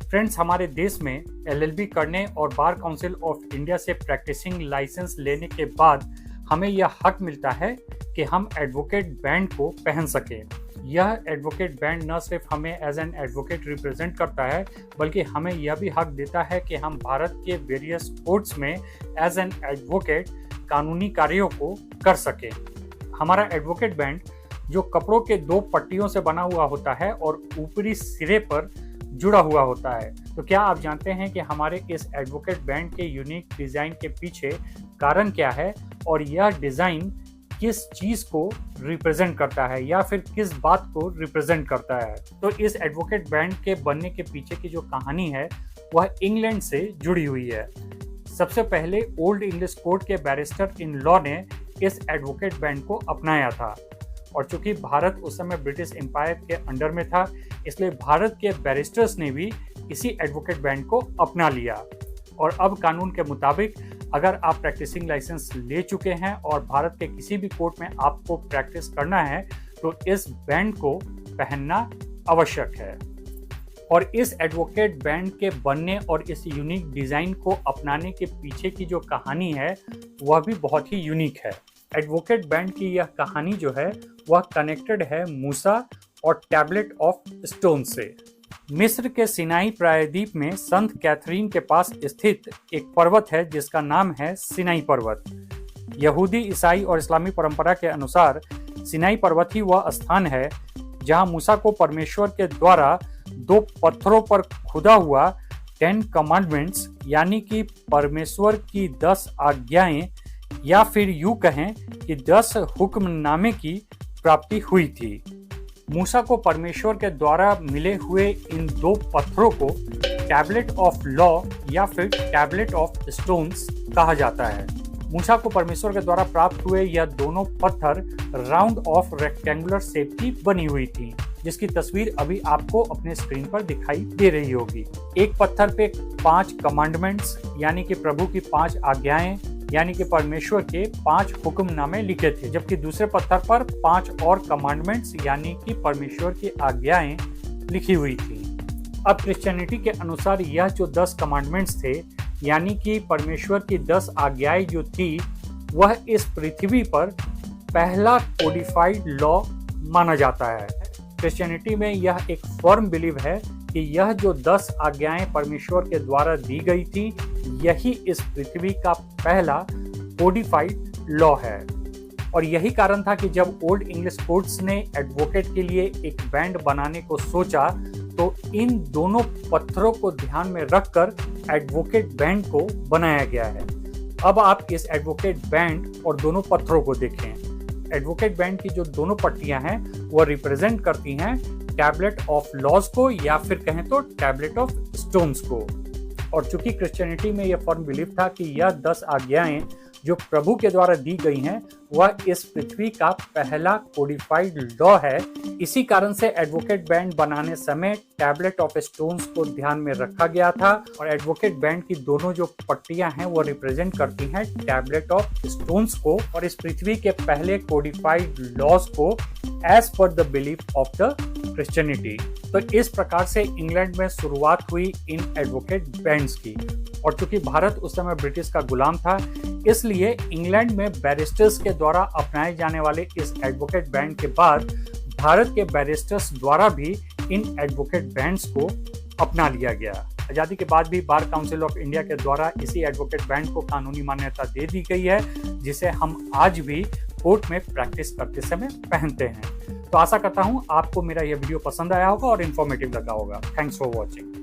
Friends, हमारे देश में एलएलबी करने और बार काउंसिल ऑफ इंडिया से प्रैक्टिसिंग लाइसेंस लेने के बाद हमें यह हक मिलता है कि हम एडवोकेट बैंड को पहन सकें। यह एडवोकेट बैंड न सिर्फ हमें एज एन एडवोकेट रिप्रेजेंट करता है, बल्कि हमें यह भी हक देता है कि हम भारत के वेरियस कोर्ट्स में एज एन एडवोकेट कानूनी कार्यों को कर सकें। हमारा एडवोकेट बैंड जो कपड़ों के 2 पट्टियों से बना हुआ होता है और ऊपरी सिरे पर जुड़ा हुआ होता है। तो क्या आप जानते हैं कि हमारे इस एडवोकेट बैंड के यूनिक डिज़ाइन के पीछे कारण क्या है और यह डिज़ाइन किस चीज़ को रिप्रेजेंट करता है या फिर किस बात को रिप्रेजेंट करता है? तो इस एडवोकेट बैंड के बनने के पीछे की जो कहानी है वह इंग्लैंड से जुड़ी हुई है। सबसे पहले ओल्ड इंग्लिश कोर्ट के बैरिस्टर इन लॉ ने इस एडवोकेट बैंड को अपनाया था, और चूंकि भारत उस समय ब्रिटिश एम्पायर के अंडर में था, इसलिए भारत के बैरिस्टर्स ने भी इसी एडवोकेट बैंड को अपना लिया। और अब कानून के मुताबिक अगर आप प्रैक्टिसिंग लाइसेंस ले चुके हैं और भारत के किसी भी कोर्ट में आपको प्रैक्टिस करना है तो इस बैंड को पहनना आवश्यक है। और इस एडवोकेट बैंड के बनने और इस यूनिक डिज़ाइन को अपनाने के पीछे की जो कहानी है वह भी बहुत ही यूनिक है। एडवोकेट बैंड की यह कहानी जो है वह कनेक्टेड है मूसा और टैबलेट ऑफ स्टोन से। मिस्र के सिनाई प्रायद्वीप में संत कैथरीन के पास स्थित एक पर्वत है जिसका नाम है सिनाई पर्वत। यहूदी, ईसाई और इस्लामी परंपरा के अनुसार सिनाई पर्वत ही वह स्थान है जहां मूसा को परमेश्वर के द्वारा 2 पत्थरों पर खुदा हुआ 10 कमांडमेंट्स यानी कि परमेश्वर की 10 आज्ञाएं या फिर यूं कहें कि 10 हुक्मनामे की प्राप्ति हुई थी। मूसा को परमेश्वर के द्वारा मिले हुए इन 2 पत्थरों को टैबलेट ऑफ लॉ या फिर टैबलेट ऑफ स्टोन्स कहा जाता है। मूसा को परमेश्वर के द्वारा प्राप्त हुए यह दोनों पत्थर राउंड ऑफ रेक्टेंगुलर शेप की बनी हुई थी, जिसकी तस्वीर अभी आपको अपने स्क्रीन पर दिखाई दे रही होगी। एक पत्थर पे 5 कमांडमेंट्स यानी कि प्रभु की 5 आज्ञाएं यानी कि परमेश्वर के 5 हुक्मनामे लिखे थे, जबकि दूसरे पत्थर पर 5 और कमांडमेंट्स यानी कि परमेश्वर की आज्ञाएं लिखी हुई थी। अब क्रिश्चियनिटी के अनुसार यह जो 10 कमांडमेंट्स थे यानी कि परमेश्वर की 10 आज्ञाएं जो थी वह इस पृथ्वी पर पहला कोडिफाइड लॉ माना जाता है। क्रिश्चियनिटी में यह एक फर्म बिलीव है कि यह जो 10 आज्ञाएं परमेश्वर के द्वारा दी गई थी यही इस पृथ्वी का पहला कोडिफाइड लॉ है। और यही कारण था कि जब ओल्ड इंग्लिश कोर्ट्स ने एडवोकेट के लिए एक बैंड बनाने को सोचा तो इन दोनों पत्थरों को ध्यान में रखकर एडवोकेट बैंड को बनाया गया है। अब आप इस एडवोकेट बैंड और दोनों पत्थरों को देखें। एडवोकेट बैंड की जो दोनों पट्टियां हैं वह रिप्रेजेंट करती हैं टैबलेट ऑफ लॉज को या फिर कहें तो टैबलेट ऑफ स्टोन्स को। और चूंकि क्रिश्चियनिटी में यह फर्म बिलीव था कि यह 10 आज्ञाएं जो प्रभु के द्वारा दी गई हैं वह इस पृथ्वी का पहला कोडिफाइड लॉ है, इसी कारण से एडवोकेट बैंड बनाने समय टैबलेट ऑफ स्टोन्स को ध्यान में रखा गया था। और एडवोकेट बैंड की दोनों जो पट्टियां हैं वो रिप्रेजेंट करती हैं टैबलेट ऑफ स्टोन्स को और इस पृथ्वी के पहले कोडिफाइड लॉज को as per the belief of the Christianity. तो इस प्रकार से इंग्लैंड में शुरुआत हुई इन एडवोकेट बैंड्स की। और चूंकि भारत उस समय ब्रिटिश का गुलाम था, इसलिए इंग्लैंड में बैरिस्टर्स के द्वारा अपनाए जाने वाले इस एडवोकेट बैंड के बाद भारत के बैरिस्टर्स द्वारा भी इन एडवोकेट बैंड्स को अपना लिया गया। आज़ादी के बाद भी बार काउंसिल ऑफ इंडिया के द्वारा इसी एडवोकेट बैंड को कानूनी मान्यता दे दी गई है, जिसे हम आज भी कोर्ट में प्रैक्टिस करते समय पहनते हैं। तो आशा करता हूँ आपको मेरा यह वीडियो पसंद आया होगा और इन्फॉर्मेटिव लगा होगा। Thanks for watching.